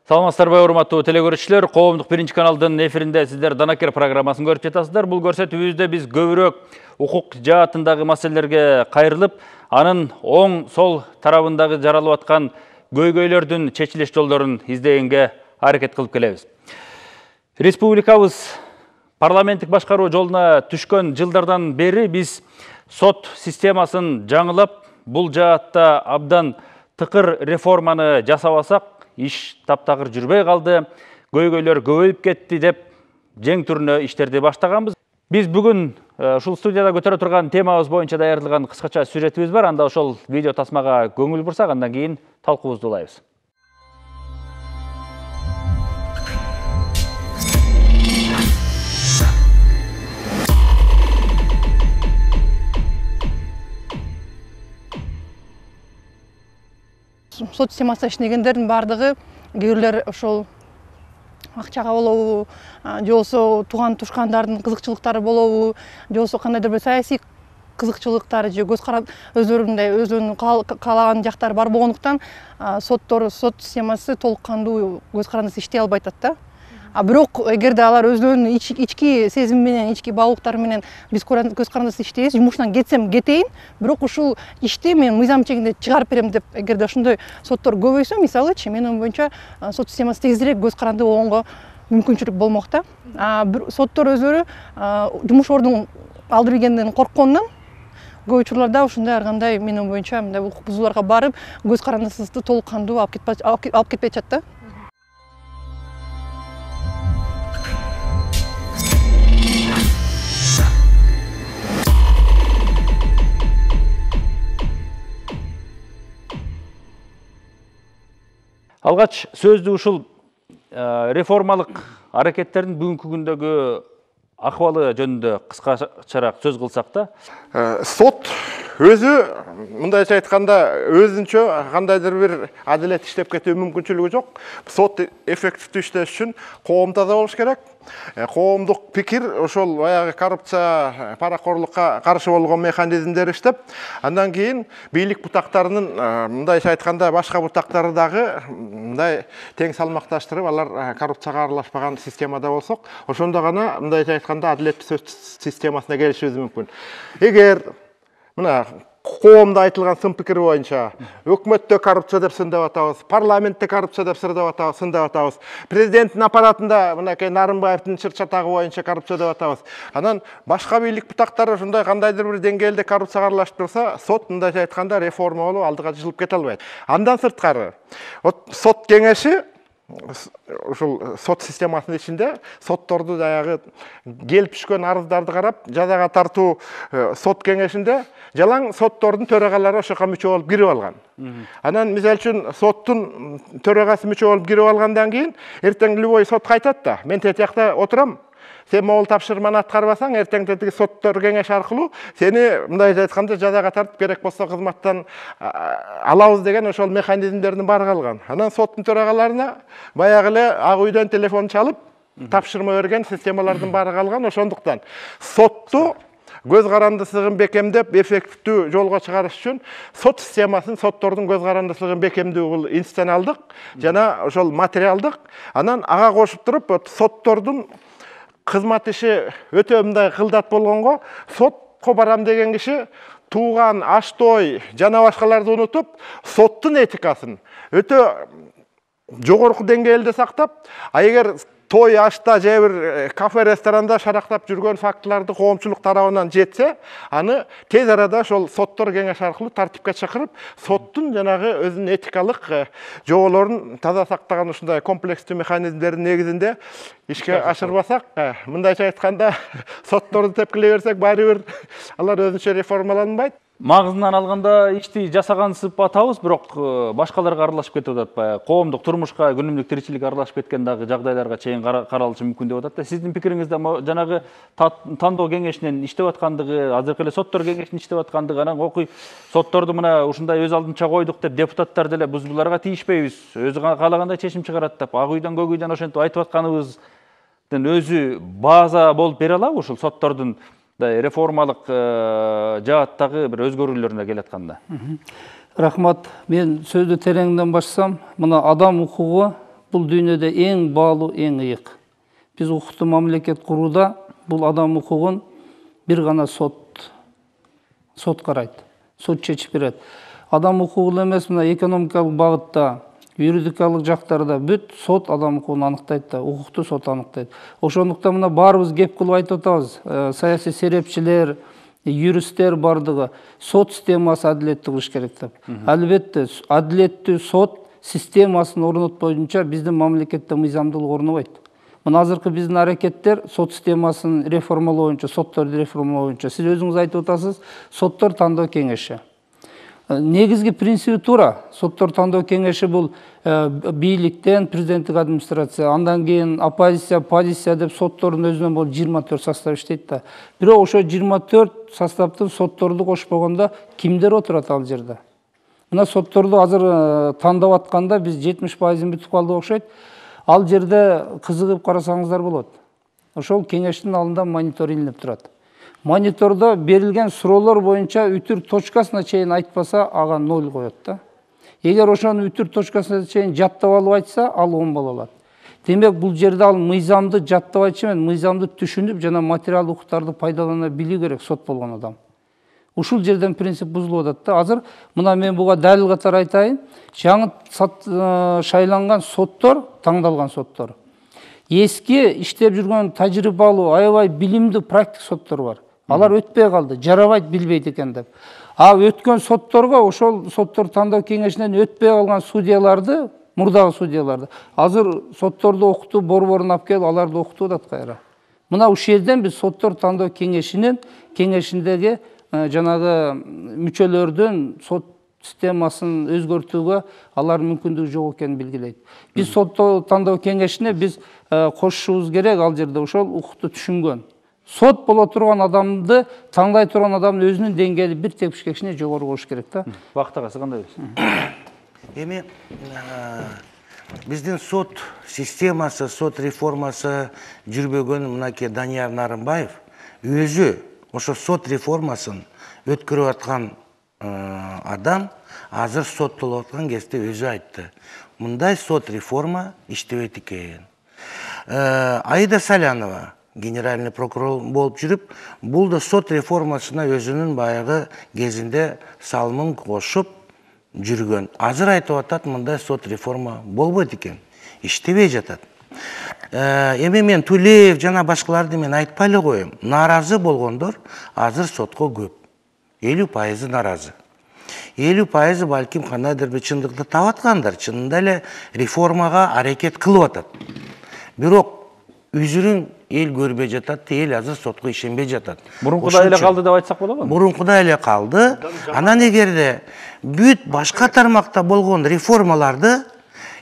Саламатсыздарбы, урматтуу телекөрүүчүлөр, Коомдук биринчи каналдын эфиринде сиздер Данакер программасын көрүп жатасыздар. Бул көрсөтүүбүздө биз көбүрөөк укук жаатындагы маселелерге кайрылып, анын оң сол тарабындагы жаралып аткан көйгөйлөрдүн чечилиш жолдорун издегенге аракет кылып келебиз. Республикабыз парламенттик башкаруу жолуна түшкөн жылдардан бери биз сот системасын жаңылап, бул жаатта абдан тыкыр реформаны жасабасак, иш таптагыр жүрбөй калды, көйгөйлөр көбөйүп кетти деп жең түрүнө иштерди баштаганбыз. Биз бүгүн ушул студияда көтөрө турган темабыз боюнча даярдалган кыскача сюжетибиз бар. Анда ошол видео тасмага көңүл бурсак, андан кийин талкуубузду улайбыз. Сот системасында иштегендердин бардыгы кээ ошол акчага болобу, же болбосо тууган тушкандардын кызыкчылыктары болобу, же болбосо кандайдыр бир саясий кызыкчылыктары же өзүнүн каалаган жактары бар болгондуктан сот системасы толук кандуу көз карандысыз иштей албай атат да. Бирок эгерде алар өздөрүнүн ички сезими менен, ички баалуулуктары менен биз көз карандысыз иштейбиз, жумушунан кетсем кетейин, бирок ушул ишти мен мыйзам чегинде чыгарып берем деп, эгерде ошондой соттор көбөйсө, мисалычы, менин боюнча сот системасы тезирээк көз каранды болгонго мүмкүнчүлүк болмок да. Соттор өздөрү жумуш ордун алдыргенден корккондон көп учурларда ушундай ар кандай менин боюнча мындай укук бузууларга барып, көз карандысызды толук кандуу алып кетпей атат да. Алгач сөздү ушул реформалык аракеттердин бүгүнкү күндөгү акыбалы жөнүндө кыскачараак сөз кылсак да. Сот өзү мындайча айтканда өзүнчө кандайдыр бир адилет иштеп кетүү мүмкүнчүлүгү жок. Сот эффективдүү иштеш үчүн коом таза болуш керек. Коомдук пикир ошол баягы коррупция, паракорлукка каршы болгон механизмдер иштеп, андан кийин бийлик бутактарынын мындайча айтканда башка бутактары дагы мындай тең салмакташтырып, алар коррупцияга аралашпаган системада болсок, ошондо гана мындайча айтканда адилеттүү сөз системасына келишибиз мүмкүн. Эгер мына коомдо айтылган сын пикир боюнча өкмөттө коррупция деп сындап атабыз, парламентте коррупция деп сындап атабыз, президенттин аппаратында мынакей Нарымбаевдин чыр-чатагы боюнча коррупция деп атабыз. Анан башка бийлик бутактары ушундай кандайдыр бир деңгээлде коррупцияга аралашып турса, сот мындайча айтканда реформа болуп алдыга жылып кете албайт. Андан сырткары сот кеңеши ушул сот системасынын ичинде сотторду дагы келип түшкөн арыздарды карап, жазага тартуу сот кеңешинде жалаң соттордун төрагалары ошого мүчө болуп кирип алган. Анан мисалы үчүн соттун төрагасы мүчө болуп кирип алгандан кийин эртең любой сот кайтат да. Мен тет жакта отурам. Сен могул тапшырманы аткарбасаң, эртең тетиги соттор кеңеши аркылуу сени мындайча айтканда жазага тартып, керек болсо кызматтан алабыз деген ошол механизмдердин баары калган. Анан соттун төрагаларына баягы эле Ак үйдөн телефон чалып, тапшырма берген системалардын баары калган. Ошондуктан сотту көз карандысызын бекемдеп, эффективдүү жолго чыгарыш үчүн сот системасын, соттордун көз карандысызын бекемдөө бул институционалдык жана ошол материалдык. Анан ага кошуп туруп, соттордун кызмат иши өтө мындай кылдат болгонго, сотко барам деген киши тууган, аш-той жана башкаларды унутуп, соттун этикасын өтө жогорку деңгээлде сактап, эгер той, ашта же бир кафе, ресторанда шарактап жүргөн фактыларды коомчулук тарабынан жетсе, аны тез арада ошол соттор кеңеши аркылуу тартипке чакырып, соттун жанагы өзүнүн этикалык жоболорун таза сактаган ушундай комплекстүү механизмдердин негизинде ишке ашырбасак, мындайча айтканда, сотторду тепкилей берсек, баары бир алар өзүнчө реформаланбайт. Магызынан алганда ишти жасагансып атабыз, бирок башкаларга аралашып кетип атат. Коомдук турмушка, күнүмдүк тиричиликке аралашып кеткен дагы жагдайларга чейин каралышы мүмкүн деп атат. Сиздин пикириңизде жанагы тандоо кеңешинин иштеп аткандыгы, азыркы эле соттор кеңешинин иштеп аткандыгы, анан окуй сотторду мына ушундай өз алдынча койдук деп депутаттар деле биз буларга тийишпейбиз, өзү каалагандай чечим чыгарат деп, Ак үйдөн, Көк үйдөн ошентип айтып атканыбыздын өзү база болуп бере алабы ушул соттордун реформалык жааттагы бир өзгөрүүлөрүнө келатканда? Рахмат. Мен сөздү тереңден башсам, мына адам укугу бұл дүйнөдө ең баалуу, ең ыйык. Біз укуктуу мамлекет курууда бұл адам укугун бир гана сот карайт. Сот чечип берет. Адам укугу эмес, мына экономикалык багытта, юридикалык жактарда бүт сот адам укугун аныктайт да, укуктуу сот аныктайт. Ошондуктан мына баарыбыз кеп кылып айтып атабыз, саясий серепчилер, юристтер бардыгы сот системасы адилеттүү кылыш керек деп. Албетте, адилеттүү сот системасын орнотпойынча биздин мамлекетте мыйзамдуулук орнобойт. Мына азыркы биздин аракеттер сот системасын реформалоо боюнча, сотторду реформалоо боюнча. Сиз өзүңүз айтып атасыз, соттор тандоо кеңеши. Негизги принциби туура. Соттор тандоо кеңеши бул бийликтен президенттик администрация, андан кийин оппозиция, позиция деп соттордун өзүнөн бул 24 состав иштейт да. Бирок ошо 24 составдын сотторду кошпогондо кимдер отурат ал жерде? Мына сотторду азыр тандап атканда биз 70%-ын бүтүп калдык окшойт. Ал жерде кызыгып карасаңыздар болот. Ошол кеңештин алдында мониторингдеп турат. Монитордо берилген суроолор боюнча үтүр точкасына чейин айтпаса, ага 0 коет да. Эгер ошону үтүр точкасына чейин жаттап алып айтса, ал 10 балл алат. Демек, бул жерде ал мыйзамды жаттап айтчу эмес, мыйзамды түшүнүп жана материал укуктарды пайдалана билүү керек сот болгон адам. Ушул жерден принцип бузулуп атат да. Азыр мына мен буга далил катары айтайын. Жаңы шайланган соттор, таңдалган соттор. Эски иштеп жүргөн тажрыйбалуу, аябай билимдүү практик соттор бар. Алар өтпөй калды, жарабайт, билбейт экен деп. Өткөн сотторго, ошол соттор тандоо кеңешинен өтпөй калган судьяларды, мурдагы судьяларды, азыр сотторду окутуу борборун алып келип, аларды окутуп атат кайра. Мына ушул жерден биз соттор тандоо кеңешиндеги жанагы мүчөлөрдүн сот системасын өзгөртүүгө алар мүмкүндүгү жок экенин билгилейт. Биз соттоо тандоо кеңешине биз кошушубуз керек, ал жерде ошол укукту түшүнгөн. Сот боло турган адамды таңдай турган адамдын өзүнүн деңгээли бир тепкичкечине жогору болуш керек да. Бакыт агасы кандай дейсиз? Эми биздин сот системасы, сот реформасы жүрбөгөн мынакей Данияр Нарымбаев өзү ошо сот реформасын өткөрүп аткан адам азыр соттолуп аткан кезде өзү айтты. Мындай сот реформа иштебейт экен. Аида Салянова генеральный прокурор болуп жүрүп, бул да сот реформасына өзүнүн баягы кезинде салымын кошуп жүргөн. Азыр айтып атат, мындай сот реформа болбойт экен, иштебей жатат. Эми мен Тулеев жана башкаларды мен айтпай эле коем. Наразы болгондор азыр сотко көп. 50% наразы. 50% балким кандайдыр бир чындыкты таап аткандар, чынында эле реформага аракет кылып атат. Бирок үзүрүн эл көрбөй жатат, эл азыр сотко ишенбей жатат. Мурункудай эле калды деп айтсак болобу? Мурункудай эле калды. Анан эгерде бүт башка тармакта болгон реформаларды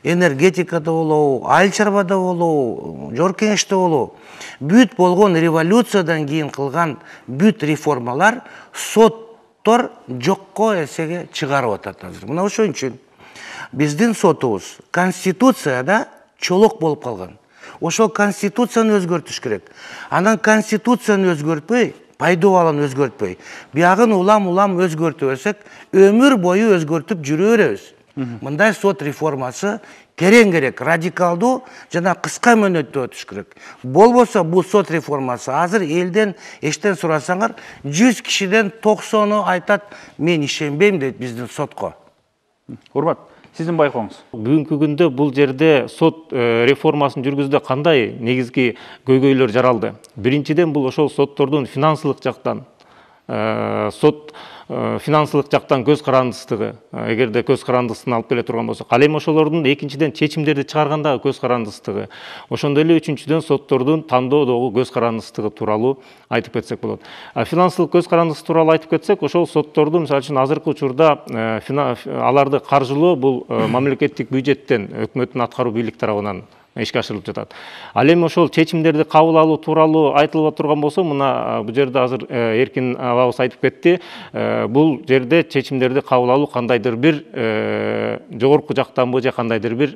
энергетикада болобу, айыл чарбада болобу, жогорку кеңеште болобу, бүт болгон революциядан кийин кылган бүт реформалар соттор жокко эсеге чыгарып атат азыр. Мына ошон үчүн биздин сотубуз конституцияда чолок болуп калган. Ошол конституцияны өзгөртүш керек. Анан конституцияны өзгөртпөй, пайдабалын өзгөртпөй, биягын улам өзгөртүп берсек, өмүр бою өзгөртүп жүрө беребиз. Мындай сот реформасы терең керек, радикалдуу жана кыска мөөнөттө өтүш керек. Болбосо бул сот реформасы азыр элден эчтен сурасаңар, 100 кишиден 90-ы айтат, мен ишенбейм дейт биздин сотко. Урмат, сиздин байкооңуз. Бүгүнкү күндө бул жерде сот реформасын жүргүздө кандай негизги көйгөйлөр жаралды? Биринчиден бул ошол соттордун финансылык жактан финансылык жактан көз карандысыздыгы, эгерде көз карандысына алып келе турган болсок, ал эми ошолордун экинчиден чечимдерди чыгаргандагы көз карандысыздыгы, ошондой эле үчүнчүдөн соттордун тандоодогу көз карандысыздыгы тууралуу айтып кетсек болот. Финансылык көз карандысыздыгы тууралуу айтып кетсек, ошол сотторду мисалы үчүн азыркы учурда аларды каржылоо бул мамлекеттик бюджеттен, өкмөттүн аткаруу бийлик тарабынан ишке ашырылып жатат. Ал эми ошол чечимдерди кабыл алуу тууралуу айтылып турган болсо, мына бул жерде азыр Эркин абабыз айтып кетти. Бул жерде чечимдерди кабыл алуу кандайдыр бир жогорку жактанбы же кандайдыр бир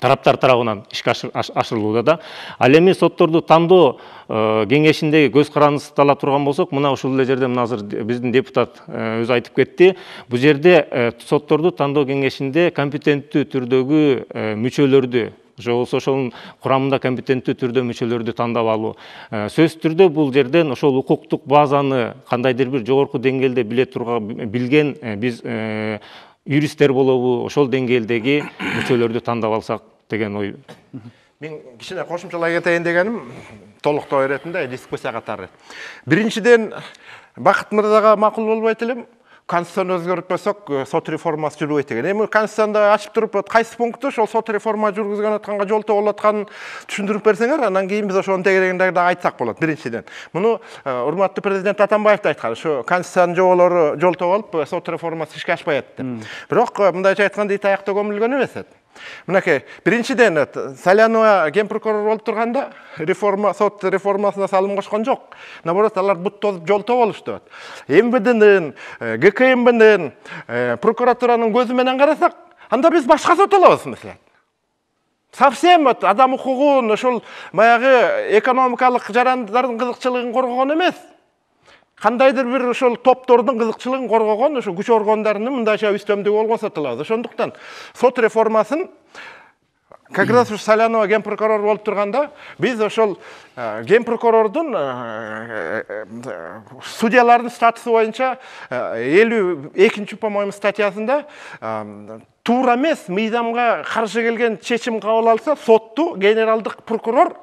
тараптар тарабынан ишке ашырылууда да. Ал эми сотторду тандоо кеңешиндеги көз карандысты ала турган болсок, мына ушул эле жерде мына азыр биздин депутат өзү айтып кетти. Бул жерде сотторду тандоо кеңешинде компетенттүү түрдөгү мүчөлөрдү, же болбосо ошонун курамында компетенттүү түрдө мүчөлөрдү тандап алуу. Сөзсүз түрдө бул жерден ошол укуктук базаны кандайдыр бир жогорку деңгээлде билген биз юристтер болобу, ошол деңгээлдеги мүчөлөрдү тандап алсак деген ой. Мен кичине кошумчалай кетейин дегеним толуктоо иретинде дискуссия катары. Биринчиден Бакыт мырзага макул болбойт элем. Конституцияны өзгөртпөсөк сот реформасы жүрбөйт деген. Эми Конституцияда ачып туруп кайсы пункту ошол сот реформа жүргүзгөн атканга жолтоо болуп атканын түшүндүрүп берсеңер, анан кийин биз ошонун тегерегинде да айтсак болот. Биринчиден, муну урматтуу президент Атамбаев да айткан, ушу Конституциянын жоболору жолтоо болуп, сот реформасы ишке ашпайт деп. Бирок мындайча айтканда ит аякта көмүлгөн эмес. Мынакей, биринчиден Салянова ген прокурор болуп турганда сот реформасына салым кошкон жок. Наоборот, алар бут тозуп жолтоо болушту. МВДнын, ГКМБнын, прокуратуранын көзү менен карасак, анда биз башка сот алабыз мисалы. Совсем адам укугун, ошол баягы экономикалык жарандардын кызыкчылыгын коргогон эмес. Кандайдыр бир ошол топтордун кызыкчылыгын коргогон ошо күч органдарынын мындайча үстөмдүгү болгон сот алабыз. Ошондуктан сот реформасын как раз уж Салянова ген прокурор болуп турганда биз ошол ген прокурордун судьялардын статусу боюнча 52-чи, по-моему, статьясында туура эмес, мыйзамга каршы келген чечим кабыл алса, сотту генералдык прокурор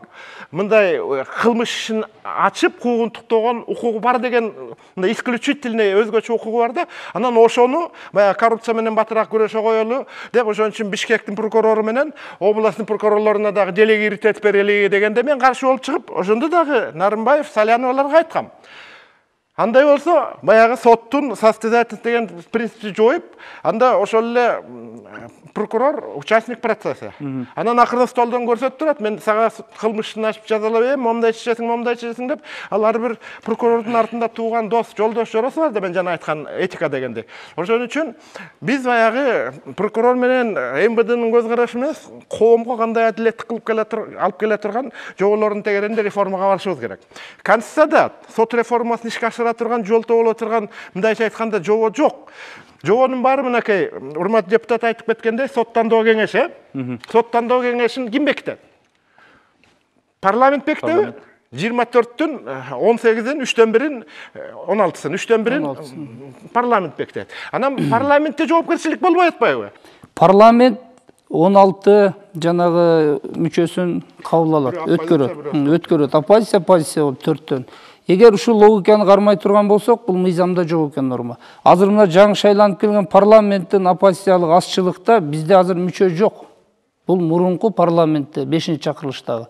мындай кылмыш ишин ачып куугун туктогон укугу бар деген исключительный өзгөчө укугу бар да. Анан ошону баягы коррупция менен батыраак күрөшө коелу деп ошон үчүн Бишкектин прокурору менен областын прокурорлоруна дагы делегировать берели дегенде мен каршы болуп чыгып, ошондо дагы Нарымбаев Саляноваларга айткам. Андай болсо, баягы соттун состязательность деген принципти жоюп, анда ошол эле прокурор участник процесса. Анан акырын столдон көрсөтүп турат, мен сага кылмышын ачып жазалап эм, момундай чечесиң деп, ал ар бир прокурордун артында тууган дос, жолдош жоросы бар да, мен жана айткан этика дегенде. Ошон үчүн биз баягы прокурор менен МВДнын көз карашы эмес, коомго кандай адилеттик кылып алып келе турган жоболордун тегерегинде реформага барышыбыз керек. Конституцияда сот реформасын ишке ашыра турган, жолтоо боло турган, мындайча айтканда жобо жок. Жобонун баары мынакей, урматтуу депутат айтып кеткендей, сот тандоо кеңеши. Сот тандоо кеңешин ким бекитет? Парламент бекитеби? 24-тün 18'in 3'ten birin 16'sın 3'ten birin parlament bekitет. Анан парламентте жоопкерчилик болбой атпайбы? Парламент 16 жанагы мүчөсүн кабыл алат, өткөрөт. Оппозиция болуп 4-төн. Эгер ушул логиканы кармай турган болсок, бул мыйзамда жок экен норма. Азыр мына жаңы шайланып келген парламенттин оппозициялык азчылыкта бизде азыр мүчө жок. Бул мурунку парламентте 5-чакырылыштагы.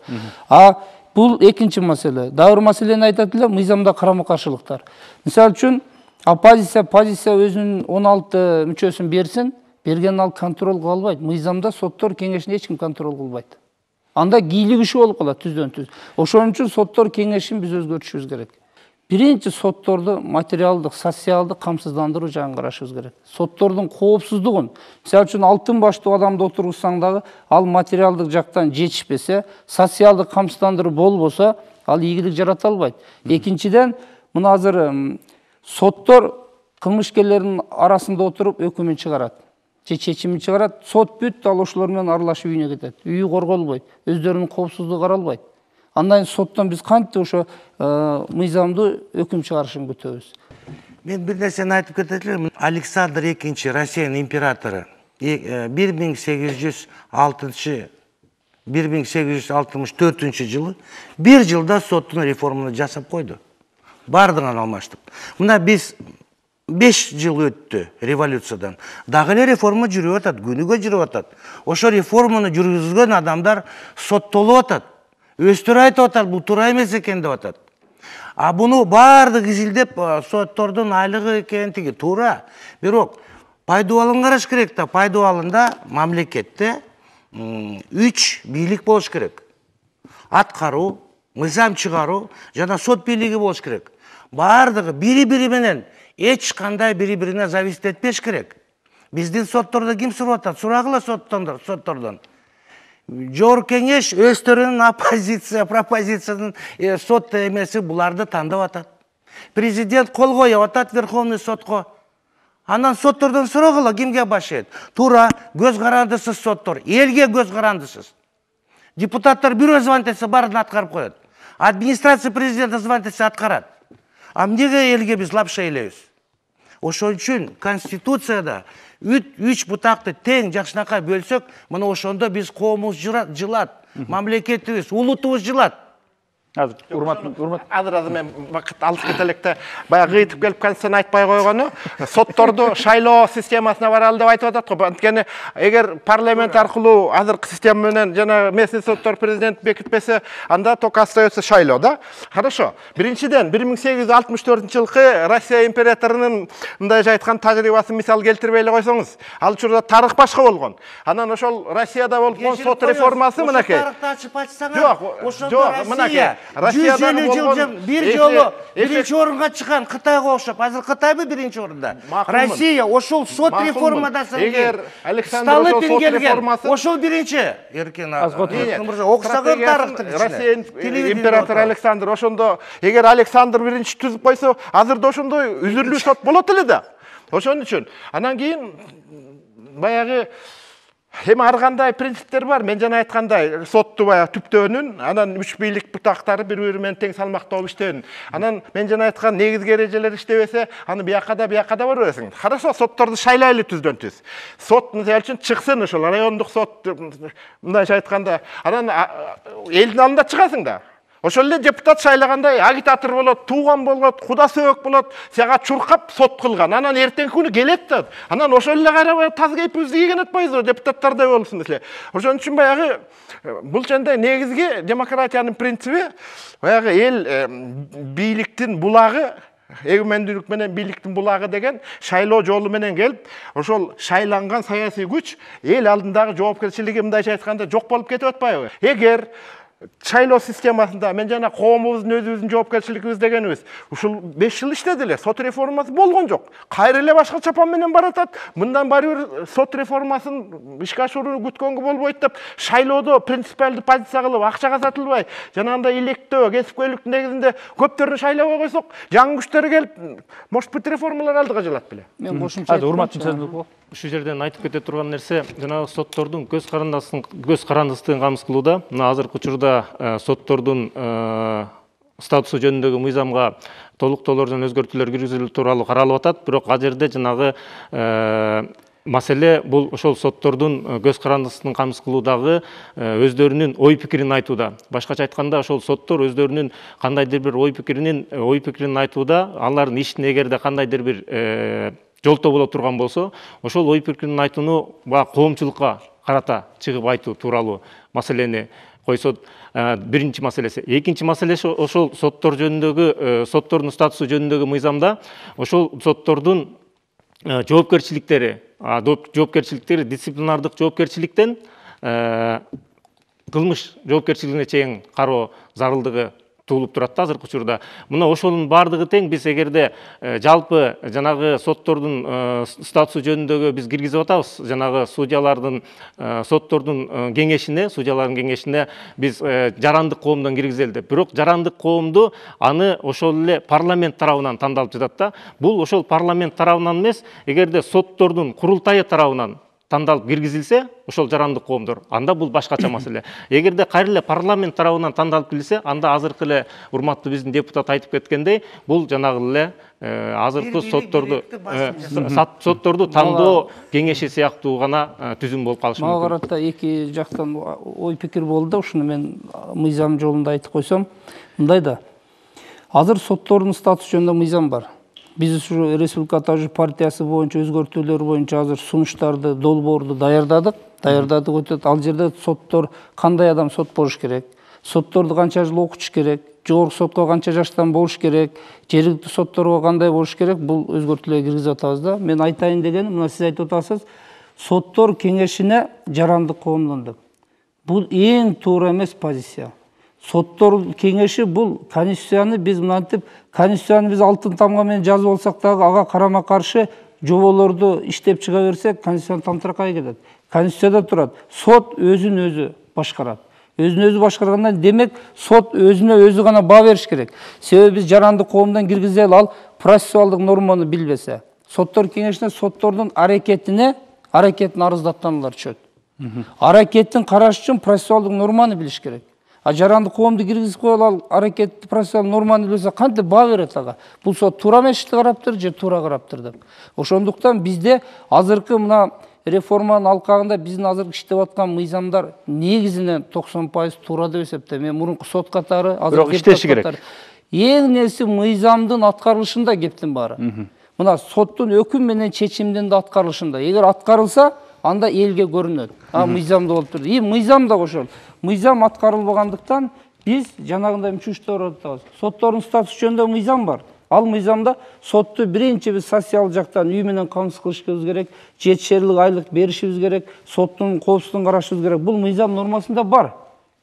Бул экинчи маселе. Дагы бир маселени айтат эле, мыйзамда карама-каршылыктар. Мисалы үчүн, позиция өзүнүн 16 мүчөсүн берсин, берген ал контрол кыла албайт. Мыйзамда соттор кеңешин эч ким контрол кылбайт. Анда кийлик иши болуп калат түздөн-түз. Ошон үчүн соттор кеңешин биз өзгөртүшүбүз керек. Биринчи сотторду материалдык, социалдык камсыздандыруу жагын карашыбыз керек. Соттордун коопсуздугун, мисалы үчүн алтын баштуу адамды отургузсаң дагы, ал материалдык жактан жетишпесе, социалдык камсыздандыруу болбосо, ал ийгилик жарата албайт. Экинчиден, мына азыр соттор кылмышкерлердин арасында отуруп өкүмүн чыгарат. Чечимин чыгарат, сот бүт, ал ошолор менен аралашып үйүнө кетет. Үйү корголбойт, өздөрүнүн коопсуздугу каралбайт. Андан соттон биз кантип ошо мыйзамдуу өкүм чыгарышын күтөбүз. Мен бир нерсени айтып кетет элем. Александр II Россиянын императору 1864 жылы бир жылда соттун реформаны жасап койду. Бардыгын алмаштып. Мына биз 5 жыл өттү революциядан. Дагы эле реформа жүрүп атат, күнүгө жүрүп атат. Ошо реформаны жүргүзгөн адамдар соттолуп атат. Өстөр айтып атат, бул туура эмес экен деп атат. Буну баардык изилдеп, соттордун айлыгы экен тиги туура. Бирок пайдубалын караш керек да, пайдубалында мамлекетте 3 бийлик болуш керек. Аткаруу, мыйзам чыгаруу жана сот бийлиги болуш керек. Баардыгы бири-бири менен эч кандай бири-бирине зависит этпеш керек. Биздин соттордо ким сурап атат? Сурагыла соттордон. Жогорку кеңеш өздөрүнүн оппозиция, пропозицияның сот эмеси буларды тандап атат. Президент кол коюп атат Верховный сотко. Анан соттордон сурагыла кимге баш ийет? Туура көз карандысыз соттор, элге көз карандысыз. Депутаттар бирөө звонить этсе баарын аткарып коет. Администрация президента звонить этсе аткарат. А эмнеге элге биз лапша элебиз? Ошон үчүн Конституцияда 3 бутакты тең жакшынакай бөлсөк, мына ошондо биз коомубуз жылат, мамлекетибиз, улутубуз жылат. Азыр Азыр мен вакыт алып кете электе баягы ыйтып келип Конституцияны айтпай койгону, сотторду шайлоо системасына баралы деп айтып атат го. Анткени эгер парламент аркылуу азыркы система менен жана местный соттор президент бекитпесе, анда только остается шайлоо да. Хорошо. Биринчиден 1864-жылкы Россия императорунун мындайча айткан тажрыйбасын мисал келтирбей эле койсоңуз, ал учурда тарых башка болгон. Анан ошол Россияда болгон сот реформасы мынакей. Тарыхты ачып ачсаңар, жок, мынакей. Россиядағы болған бир жолу биринчи орунга чыккан Кытайга окшоп, азыр Кытайбы биринчи орунда? Россия ошол сот реформадасын эгер Александр ошол сот реформасын ошол биринчи эркен окусаңар тарыхтын Россия император Александр ошондо эгер Александр биринчи түзүп койсо, азырда ошондой үзүрлүү сот болот эле да. Ошон үчүн анан кийин баягы Hem ар кандай принциптер бар. Мен жана айткандай сотту баягы түптөөнүн, анан үч бийлик бутактары бири-бири менен тең салмактуу иштөөнүн. Анан мен жана айткан негизги эрежелер иштебесе, аны биякка да бар бересиң. Хорошо, сотторду шайлайлы түздөн түз. Сот мисалы үчүн чыксын ошол райондук сот мындайча айтканда, анан элдин алдына чыгасың да. Ошол эле депутат шайлагандай агитатор болот, тууган болот, куда сөбөк болот, сага чуркап сот кылган. Анан эртеңки күнү келет да. Анан ошол эле кайра таз кейпибизди кийген атпайбызбы, депутаттардай болсун десе. Ошон үчүн баягы бул чанда негизги демократиянын принциби баягы эл бийликтин булагы, эгемендүүлүк менен бийликтин булагы деген шайлоо жолу менен келип, ошол шайланган саясий күч эл алдындагы жоопкерчилиги мындайча айтканда жок болуп кетип атпайбы? Эгер шайлоо системасында мен жана коомубуздун өзүбүздүн жоопкерчилигибиз дегенибиз ушул 5 жыл иштеди эле, сот реформасы болгон жок. Кайра эле башка чапан менен баратат. Мындан баары бир сот реформасын ишке ашырууну күткөнгө болбойт деп, шайлоодо принципиалдуу позиция кылып, акчага сатылбай, жанагындай илектөө, кесипкөйлүктүн негизинде көптөрүн шайлабай койсок, жаңы күчтөр келип, может быть реформалар алдыга жылат беле. Мен кошумча ушул жерден айтып кете турган нерсе, жанагы соттордун көз карандыстыгын камсыз кылууда, мына азыркы учурда соттордун статусу жөнүндөгү мыйзамга толуктоолор жана өзгөртүүлөр киргизилүү тууралуу каралып атат. Бирок ал жерде жанагы маселе бул ошол соттордун көз карандысынын камсыз кылуудагы өздөрүнүн ой пикирин айтууда. Башкача айтканда, ошол соттор өздөрүнүн кандайдыр бир ой пикирин айтууда, алардын ишин эгерде кандайдыр бир жолтоо боло турган болсо, ошол ой пикирин айтууну коомчулукка карата чыгып айтуу тууралуу маселени койсо, биринчи маселеси. Экинчи маселеси ошол соттор жөнүндөгү, соттордун статусу жөнүндөгү мыйзамда ошол соттордун жоопкерчиликтери дисциплинардык жоопкерчиликтен кылмыш жоопкерчилигине чейин кароо зарылдыгы туулуп турат да азыркы учурда. Мына ошонун баардыгы тең. Биз эгерде жалпы жанагы соттордун статусу жөнүндөгү биз киргизип атабыз, жанагы судьялардын соттордун судьялардын кеңешине биз жарандык коомдон киргизелди. Бирок жарандык коомду аны ошол эле парламент тарабынан тандалып жатат да. Бул ошол парламент тарабынан эмес, эгерде соттордун курултайы тарабынан тандалып киргизилсе, ошол жарандык коомдор, анда бул башкача маселе. Эгерде кайра эле парламент тарабынан тандалып кирилсе, анда азыркы эле урматтуу биздин депутат айтып кеткендей, бул жанагы эле азыркы сотторду тандоо кеңеши сыяктуу гана түзүм болуп калышы мүмкүн. Мага карата эки жактан ой пикир болду да, ушуну мен мыйзам жолунда айтып койсом, мындай да. Азыр соттордун статусу жөнүндө мыйзам бар. Биз ушу Республика АТА партиясы боюнча өзгөртүүлөр боюнча азыр сунуштарды, долбоорду даярдадык өтөт. Ал жерде соттор кандай адам сот болуш керек, сотторду канча жыл окутуш керек, жогорку сотко канча жаштан болуш керек, жергиликтүү сотторго кандай болуш керек, бул өзгөртүүлөр киргизип атабыз да. Мен айтайын дегеним, мына сиз айтып атасыз, соттор кеңешине жарандык коомдон деп. Бул эң туура эмес позиция. Соттор кеңеши бул конституцияны биз мынтип, конституцияны биз алтын тамга менен жазып алсак дагы ага карама каршы жоболорду иштеп чыга берсек, конституцияны тамтыракай кетет. Конституцияда турат, сот өзүн өзү башкарат. Өзүн өзү башкаргандан демек сот өзүнө өзү гана баа бериш керек. Себеби биз жарандык коомдон киргизели ал процессуалдык норманы билбесе. Соттор кеңешине соттордун аракетин арыздаттанулар түшөт. Аракеттин караш үчүн процессуалдык норманы билиш керек. А жарандык коомду киргизип коюп ал аракетти процессуалдык норманы билбесе кантип баа берет ага? Бул сот туура эмес ишти караптыр же туура караптыр деп. Ошондуктан бизде азыркы мына реформанын алкагында биздин азыркы иштеп аткан мыйзамдар негизинен 90% туура деп эсептейм. Мен мурунку сот катары, бирок иштеши керек. Эң нерсе мыйзамдын аткарылышында кептин баары. Мына соттун өкүм менен чечимдин да аткарылышында. Эгер аткарылса, анда элге көрүнөт. Мыйзамда болуп турду. Мыйзам да ошол. Мыйзам аткарылбагандыктан биз жанагындай мүчүштөр атабыз. Соттордун статусу жөнүндө мыйзам бар. Ал мыйзамда сотту биринчи биз социалдык жактан үй менен камсыз кылышыбыз керек, жетишерлик айлык беришибиз керек, соттун коопсуздугун карашыбыз керек. Бул мыйзам нормасында бар.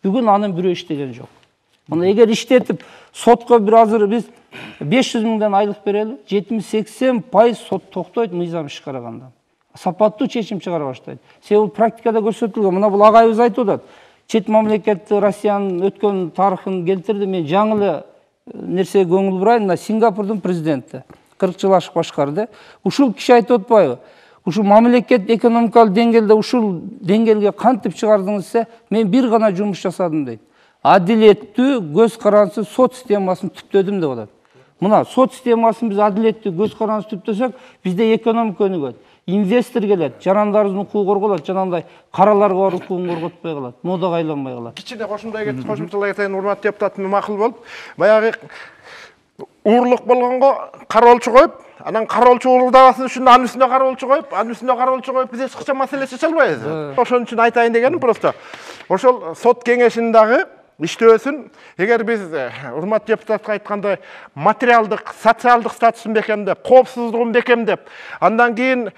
Бүгүн анын бирөө иштеген жок. Мына эгер иштетип сотко бир азыр биз 500 миңден айлык берели, 70-80% сот токтойт мыйзам иш карагандан. Сапаттуу чечим чыгара баштайт. Себеби практикада көрсөтүлгөн. Мына бул агайыбыз айтып атат. Чет мамлекетти Россиянын өткөн тарыхын келтирди. Мен жаңы эле нерсеге көңүл бурайын. Мына Сингапурдун президенти 40 жыл ашык башкарды. Ушул киши айтып атпайбы? Ушул мамлекет экономикалык деңгээлде ушул деңгээлге кантип чыгардыңыз десе, мен бир гана жумуш жасадым дейт. Адилеттүү, көз карансыз сот системасын түптөдүм деп атат. Мына сот системасын биз адилеттүү, көз карансыз түптөсөк, бизде экономика өнүгөт. Инвестор келет, жарандардын укугу корголот, жанагындай караларга бар укугун корготпой калат, модага айланбай калат. Кичине кошумчалай кетейин, урматтуу депутатым, макул болуп, баягы уурлук болгонго кароолчу коюп, анан кароолчу уурдабасын үчүн анын үстүнө кароолчу коюп, биз эч качан маселе чече албайбыз. Ошон үчүн айтайын дегеним просто. Ошол сот кеңешинин дагы иштөөсүн, эгер биз урматтуу депутатка айткандай материалдык, социалдык статусун бекемдеп, коопсуздугун бекемдеп, андан кийин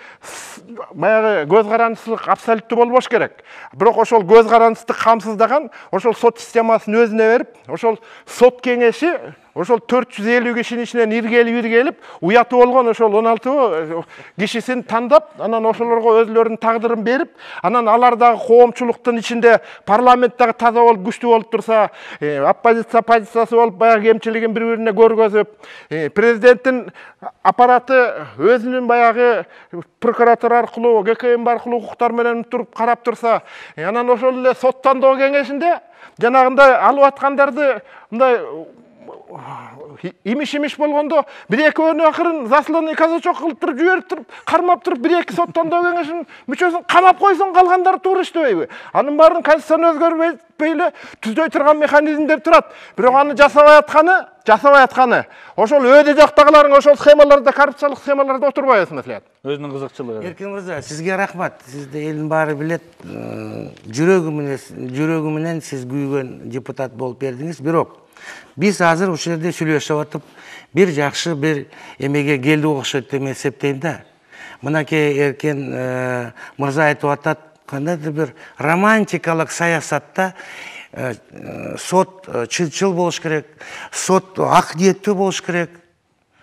баягы көз карандысыздык абсолюттуу болбош керек. Бирок ошол көз карандысыздык камсыздаган ошол сот системасын өзүнө берип, ошол сот кеңеши ошол 450 кишинин ичинен иргелип, уяты болгон ошол 16 кишисин тандап, анан ошолорго өзлөрүнүн тагдырын берип, анан алар дагы коомчулуктун ичинде парламенттагы таза болуп, күчтүү болуп турса, оппозиция позициясы болуп, баягы кемчилигин бири-бирине көргөзүп, президенттин аппараты өзүнүн баягы прокуратура аркылуу, ГКМ аркылуу укуктар менен туруп карап турса, анан ошол эле сот тандоо кеңешинде жанагындай алып аткандарды мындай имиш болгондо бир-экөөнү акырын засланный казачок кылып туруп жиберип туруп, кармап туруп, бир-эки сот тандоо кеңешинин мүчөсүн камап койсоң, калгандары туура иштебейби? Анын баарын конституцияны өзгөртпөй эле түздөй турган механизмдер турат. Бирок аны жасабай атканы ошол өйдө жактагыларың ошол схемаларда, коррупциялык схемаларда отурбайбыз маселе. Өзүнүн кызыкчылыгы. Эркин мырза, сизге рахмат. Сизди элдин баары билет. Жүрөгү менен сиз күйгөн депутат болуп бердиңиз. Бирок биз азыр ушул жерде сүйлөшүп атып, бир жакшы бир эмеге келди окшойт деп эсептейм да. Мынакей Эркин мырза айтып атат, кандайдыр бир романтикалык саясатта сот чынчыл болуш керек, сот ак ниеттүү болуш керек.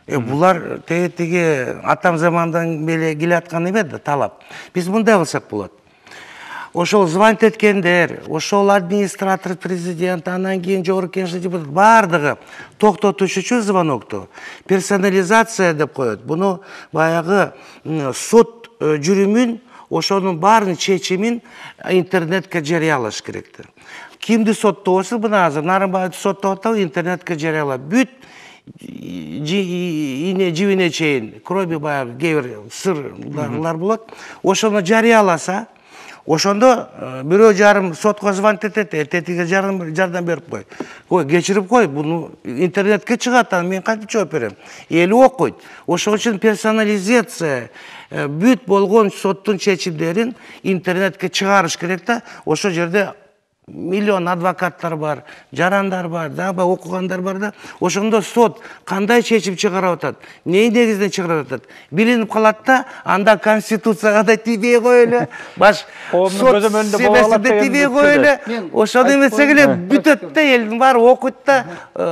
Булар теги атам замандан бери келаткан эме да талап. Биз мындай кылсак болот. Ошол звонить эткендер, ошол администратор, президент, анан кийин жогорку кеңеште депутат бардыгы токтотуш үчүн звонокту персонализация деп коет. Буну баягы сот жүрүмүн, ошонун баарын чечимин интернетке жарыялаш керектир. Кимди соттобосуз, мына азыр Нарымбаевди соттоп атабы, интернетке жарыялап бүт ине жибине чейин, кроме баягы кээ бир сырлар болот. Ошону жарыяласа, ошондо бирөө жарым сотко звонить этет, тетиге жардам берип кой. Ой, кечирип кой, буну интернетке чыгат, анан мен кантип жооп берем? Эли окуйт. Ошол үчүн персонализация бүт болгон соттун чечимдерин интернетке чыгарыш керек да. Ошол жерде миллион адвокаттар бар, жарандар бар, дагы окугандар бар да. Ошондо сот кандай чечим чыгарып атат, эмне негизинен чыгарып атат, билинип калат да. Анда конституцияга да тийбей коелу, баш сот системасында тийбей коелу. Ошону эмесек эле бүтөт да, элдин баары окуйт да,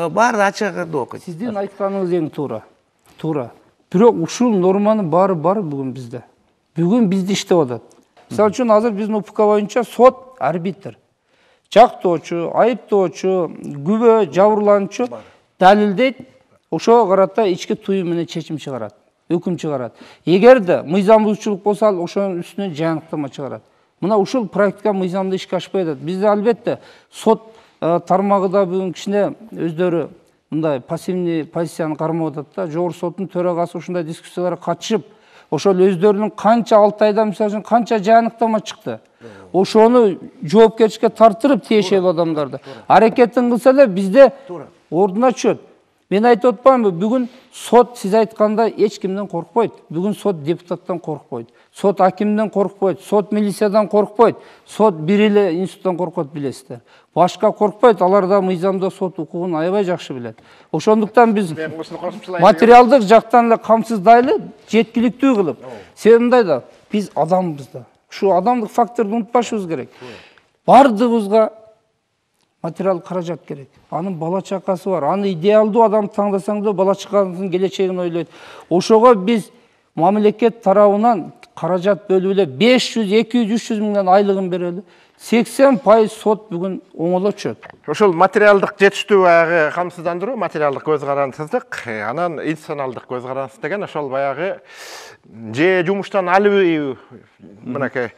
баары ачык окуйт. Сиздин айтканыңыз эң туура. Туура. Бирок ушул норманын баары бар бүгүн бизде. Бүгүн бизде иштеп атат. Мисалы үчүн азыр биздин УПК боюнча сот арбитр. жактоочу, айыптоочу, күбө, жабырлануучу далилдейт, ошого карата ички туюм менен чечим чыгарат, өкүм чыгарат. Эгерде мыйзам бузуучулук болсо, ал ошонун үстүнө жыйынтыктама чыгарат. Мына ушул практика мыйзамда ишке ашпай атат. Бизде албетте сот тармагыда бүгүн кичине өздөрү мындай пассивный позицияны кармап атат да. Жогорку соттун төрагасы ушундай дискуссияларга катышып, ошол өздөрүнүн канча 6 айда мисалы үчүн канча жыйынтыктама чыкты. Ошону жоопкерчиликке тартырып тиешелүү адамдарды аракетин кылса эле бизде ордуна түшөт. Мен айтып атпаймынбы, бүгүн сот сиз айткандай эч кимден коркпойт. Бүгүн сот депутаттан коркпойт. Сот акимден коркпойт, сот милициядан коркпойт, сот бир эле институттан коркот билесиздер. Башка коркпойт, алар да мыйзамда сот укугун аябай жакшы билет. Ошондуктан биз материалдык жактан эле камсыздайлы, жеткиликтүү кылып. Себеби мындай да, биз адамбыз да. Ушу адамдык факторду унутпашыбыз керек. Бардыгыбызга материал каражат керек. Анын бала чакасы бар. Аны идеалдуу адам таңдасаң да бала чаканын келечегин ойлойт. Ошого биз мамлекет тарабынан каражат бөлүп эле 500, 200, 300 миңден айлыгын берели. 80% сот бүгүн оңоло түшөт. Ошол материалдык жетиштүү баягы камсыздандыруу, материалдык көз карансыздык, анан институционалдык көз карансыз деген ошол баягы же жумуштан алып мынакей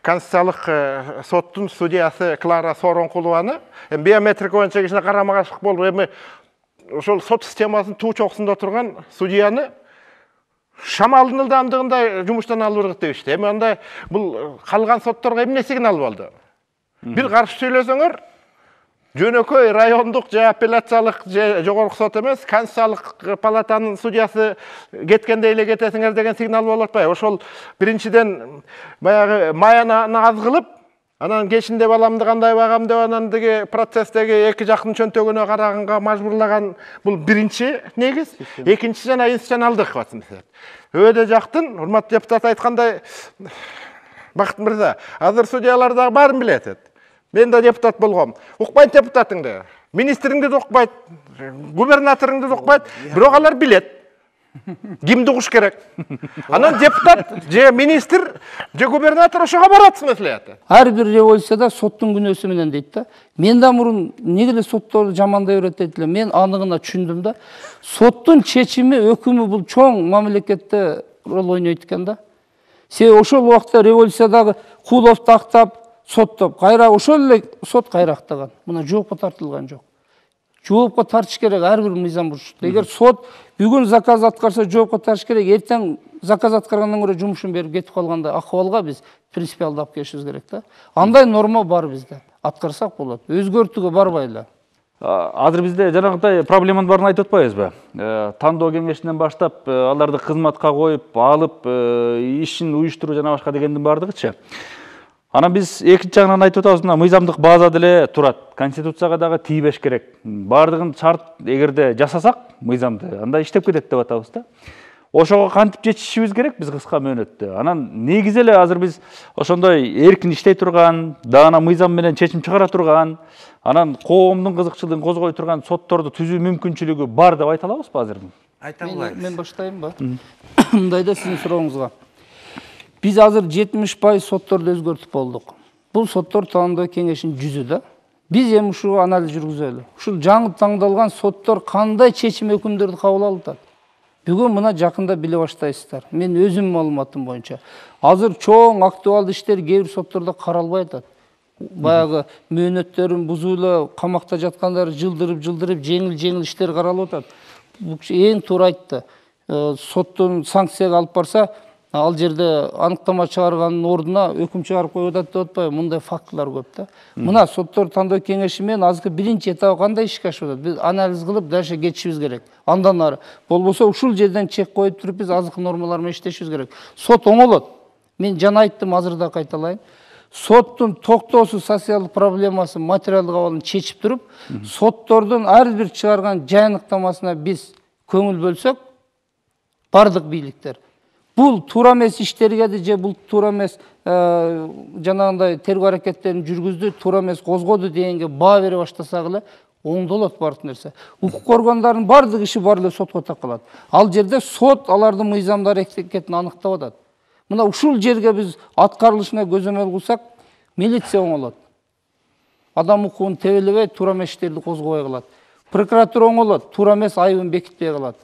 Конституциялык соттун судьясы Клара Соронкулованы биометрика боюнча кичине карама каршылык болуп, эми ошол сот системасынын туу чокусунда турган судьяны шамалдын ылдамдыгында жумуштан алып ыргыт дебишти. Эми андай бул калган сотторго эмнесигин алып алды? Бир каршы сүйлөсөңөр, жөнөкөй райондук же апелляциялык же жогорку сот эмес, Конституциялык палатанын судьясы кеткендей эле кетесиңер деген сигнал болуп атпайбы? Ошол биринчиден баягы маяны аз кылып, анан кечинде баламды кандай багам деп анан деги процесстеги эки жактын чөнтөгүнө караганга мажбурлаган бул биринчи негиз. Экинчи жана институционалдык маселе. Өйдө жактын, урматтуу депутат айткандай, Бакыт мырза, азыр судьялар дагы баарын билет. Мен да депутат болгом. Укпайт депутатыңды, министриңди да укпайт, губернаторуңду да укпайт, бирок алар билет. Кимди угуш керек? Анан депутат же министр же губернатор ошого барат смысле. Ар бир революцияда соттун күнөөсү менен дейт да. Мен да мурун неге эле сотторду жамандай берет дейт эле. Мен анығына түшүндүм да. Соттун чечими, өкүмү бул чоң мамлекетте рол ойнойт экен да. Себеби ошол убакта революциядагы Куловду актап, соттоп, кайра ошол эле сот кайрактаган. Мына жоопко тартылган жок. Жоопко тартыш керек ар бир мыйзам бузушту. Эгер сот бүгүн заказ аткарса жоопко тартыш керек, эртең заказ аткаргандан көрө жумушун берип кетип калгандай акыбалга биз принципиалдуу алып келишибиз керек да. Андай норма бар бизде. Аткарсак болот. Өзгөртүүгө барбай эле. Азыр бизде жанагындай проблеманын баарын айтып атпайбызбы? Тандоо кеңешинен баштап, аларды кызматка коюп, алып, ишин уюштуруу жана башка дегендин баардыгычы. Анан биз экинчи жагынан айтып атабыз, мына мыйзамдык база деле турат. Конституцияга дагы тийбеш керек. Бардыгын шарт эгерде жасасак мыйзамды, анда иштеп кетет деп атабыз да. Ошого кантип жетишибиз керек биз кыска мөөнөттө. Анан негизи эле азыр биз ошондой эркин иштей турган, даана мыйзам менен чечим чыгара турган, анан коомдун кызыкчылыгын козгой турган сотторду түзүү мүмкүнчүлүгү бар деп айта алабызбы азыр? Айта алабыз. Мен баштайынбы? Мындайда сиздин сурооңузга. Биз азыр 70% сотторду өзгөртүп болдук. Бул соттор тандоо кеңешинин жүзү да. Биз эми ушуга анализ жүргүзөлү. Ушул жаңы таңдалган соттор кандай чечим өкүмдөрдү кабыл алып атат? Бүгүн мына жакында биле баштайсыздар. Мен өзүм маалыматым боюнча азыр чоң актуалдуу иштер кээ бир соттордо каралбай атат. Баягы мөөнөттөрүн бузуп эле камакта жаткандар жылдырып жеңил иштер каралып атат. Бул эң туура айтты. Соттун санкцияга алып барса, ал жерде аныктама чыгарганын ордуна өкүм чыгарып коюп атат деп атпайбы? Мындай фактылар көп да. Мына соттор тандоо кеңеши менен азыркы биринчи этабы кандай ишке ашып атат? Биз анализ кылып дальше кетишибиз керек. Андан ары болбосо ушул жерден чек коюп туруп биз азыркы нормалар менен иштешибиз керек. Сот оңолот. Мен жана айттым, азыр да кайталайын. Соттун токтоосуз социалдык проблемасын, материалдык абалын чечип туруп, соттордун ар бир чыгарган жайынтыктамасына биз көңүл бөлсөк, бардык бийликтер бул туура эмес иштерге же бул туура эмес жанагындай тергөө аракеттерин жүргүздү, туура эмес козгоду дегенге баа бере баштасак эле оңдолот бардык нерсе. Укук коргондордун бардык иши бар эле сотко такалат. Ал жерде сот алардын мыйзамда аракетин аныктап атат. Мына ушул жерге биз аткарылышына көзөмөл кылсак, милиция оңолот. адам укугун тебелебей туура эмес иштерди козгобой калат. Прокуратура оңолот, туура эмес айыбын бекитпей калат.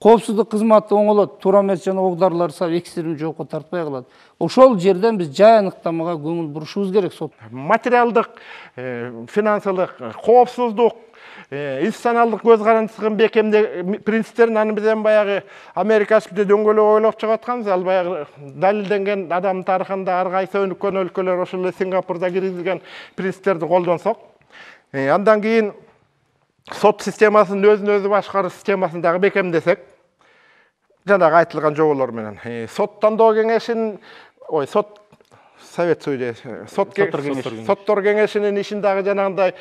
Коопсуздук кызматы оңолот, туура эмес жана огдарлар сап экстремдүү жоопко тартпай калат. Ошол жерден биз жай аныктамага көңүл бурушубуз керек. Материалдык, финансылык, коопсуздук, институционалдык көз карандысынын бекемде принциптерин аны бизден баягы Америка иште дөңгөлөк ойлоп чыгып атканбыз. Ал баягы далилденген адам тарыхында ар кайсы өнүккөн өлкөлөр ошол Сингапурда киргизилген принциптерди колдонсок, андан кийин сот системасын өзүн-өзү башкаруу системасын дагы бекемдесек, жанагы айтылган жоболор менен сот тандоо кеңешинин, сот совет судья, соттор кеңешинин ишин дагы жанагындай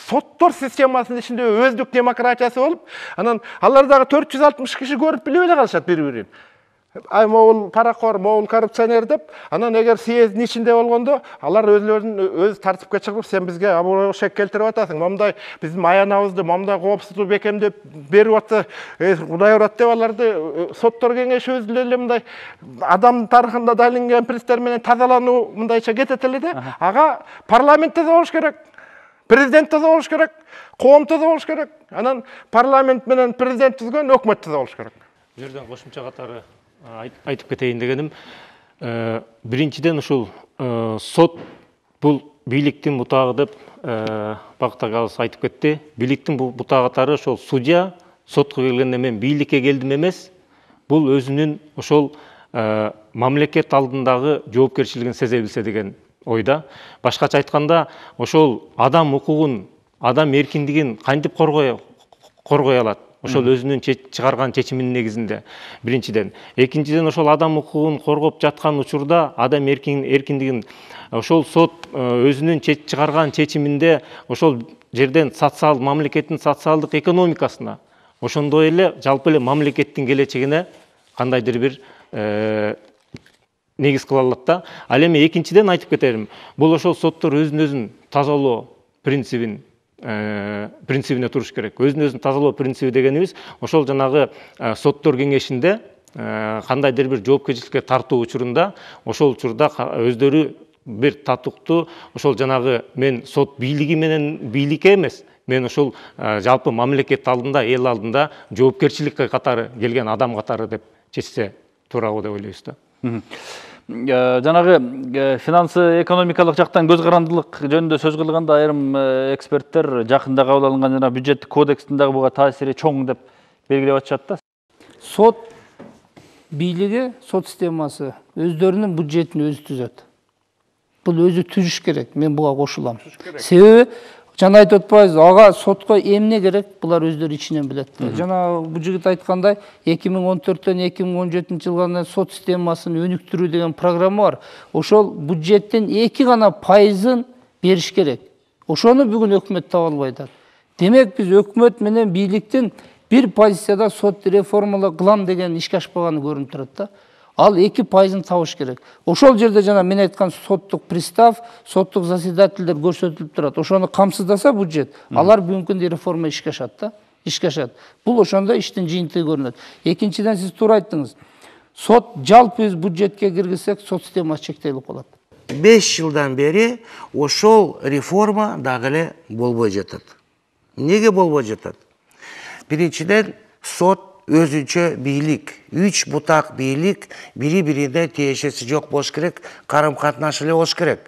соттор системасынын ичинде өздүк демократиясы болуп, анан алар дагы 460 киши көрүп билбей эле калышат бири-бирин. Ай могул паракор, могул коррупционер деп, анан эгер съездин ичинде болгондо, алар өз тартипке чыгып, сен бизге шек келтирип атасың, момундай биздин аянабызды, момундай коопсуздук бекемдеп берип атса, Кудай урат деп аларды соттор кеңеши өзү эле мындай адам тарыхында далилденген принциптер менен тазалануу мындайча кетет эле да. Ага парламент таза болуш керек. Президент таза болуш керек, коом таза болуш керек. Анан парламент менен президент түзгөн өкмөт таза болуш керек. Бул жерден кошумча катары айтып кетейин дегеним, биринчиден ушул сот бул бийликтин бутагы деп Бактак агабыз айтып кетти. Бийликтин бутагы катары ошол судья сотко келгенде мен бийликке келдим эмес, бул өзүнүн ошол мамлекет алдындагы жоопкерчилигин сезе билсе деген ойда. Башкача айтканда, ошол адам укугун, адам эркиндигин кантип коргой алат? Ошол өзүнүн чыгарган чечиминин негизинде биринчиден. Экинчиден, ошол адам укугун коргоп жаткан учурда адам эркиндигин ошол сот өзүнүн чыгарган чечиминде ошол жерден мамлекеттин социалдык экономикасына, ошондой эле жалпы эле мамлекеттин келечегине кандайдыр бир негиз кыла алат да. Ал эми экинчиден айтып кетерим, бул ошол соттор өзүн тазалоо принцибине туруш керек. Өзүн тазалоо принциби дегенибиз ошол жанагы соттор кеңешинде кандайдыр бир жоопкерчиликке тартуу учурунда, ошол учурда өздөрү бир татыктуу ошол жанагы мен сот бийлиги менен бийликке эмес, мен ошол жалпы мамлекет алдында, эл алдында жоопкерчиликке катары келген адам катары деп чечсе туурабы деп ойлойбуз да. Жанагы финансы экономикалык жактан көз карандылык жөнүндө сөз кылганда айрым эксперттер жакында кабыл алынган жана бюджеттик кодекстин дагы буга таасири чоң деп белгилеп атышат да. Сот бийлиги, сот системасы өздөрүнүн бюджетин өзү түзөт. Бул өзү түзүш керек. Мен буга кошулам. Себеби жана айтып атпайбыз, ага сотко эмне керек, булар өздөрү ичинен билет. Жана бул жигит айткандай, 2014-төн 2017 жылга сот системасын өнүктүрүү деген программа бар. Ошол бюджеттин 2% бериш керек. Ошону бүгүн өкмөт таба албай атат. Демек биз өкмөт менен бийликтин бир позицияда сот реформалоо кылам деген ишке ашпаганы көрүнүп турат да. Ал 2% табыш керек. Ошол жерде жана мен айткан соттук пристав, соттук заседательдер көрсөтүлүп турат. Ошону камсыздаса бюджет, алар бүгүнкү реформа ишке ашат да. Ишке ашат. Бул ошондо иштин жыйынтыгы көрүнөт. Экинчиден сиз туура айттыңыз. Сот жалпы биз бюджетке киргизсек, сот системасы чектелип калат. 5 жылдан бери ошол реформа дагы эле болбой жатат. Эмнеге болбой жатат? Биринчиден, сот өзүнчө бийлик, 3 бутак бийлик бири-бирине тиешеси жок болуш керек, карым-катнаш эле болуш керек.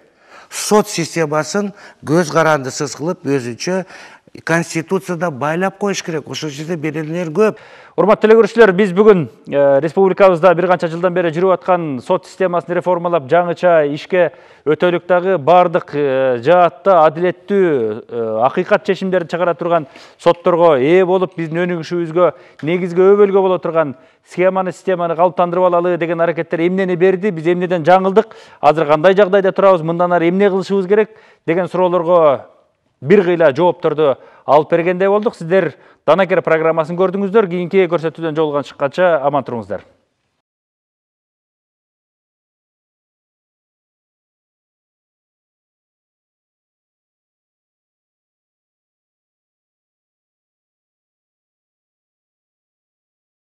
Сот системасын көз карандысыз кылып, өзүнчө Конституцияда байлап коюш керек. Ошол жерде беренелер көп. Урматтуу телекөрүүчүлөр, биз бүгүн республикабызда бир канча жылдан бери жүрүп аткан сот системасын реформалап, жаңыча ишке өтөлүк дагы бардык жаатта адилеттүү, акыйкат чечимдерди чыгара турган сотторго ээ болуп, биздин өнүгүшүбүзгө негизги өбөлгө боло турган системаны калыптандырып алалы деген аракеттер эмнени берди, биз эмнеден жаңылдык, азыр кандай жагдайда турабыз, мындан ары эмне кылышыбыз керек деген суроолорго бир кыйла жоопторду алып бергендей болдук. Сиздер Данакер программасын көрдүңүздөр. Кийинки көрсөтүүдөн жолугушканча аман туруңуздар.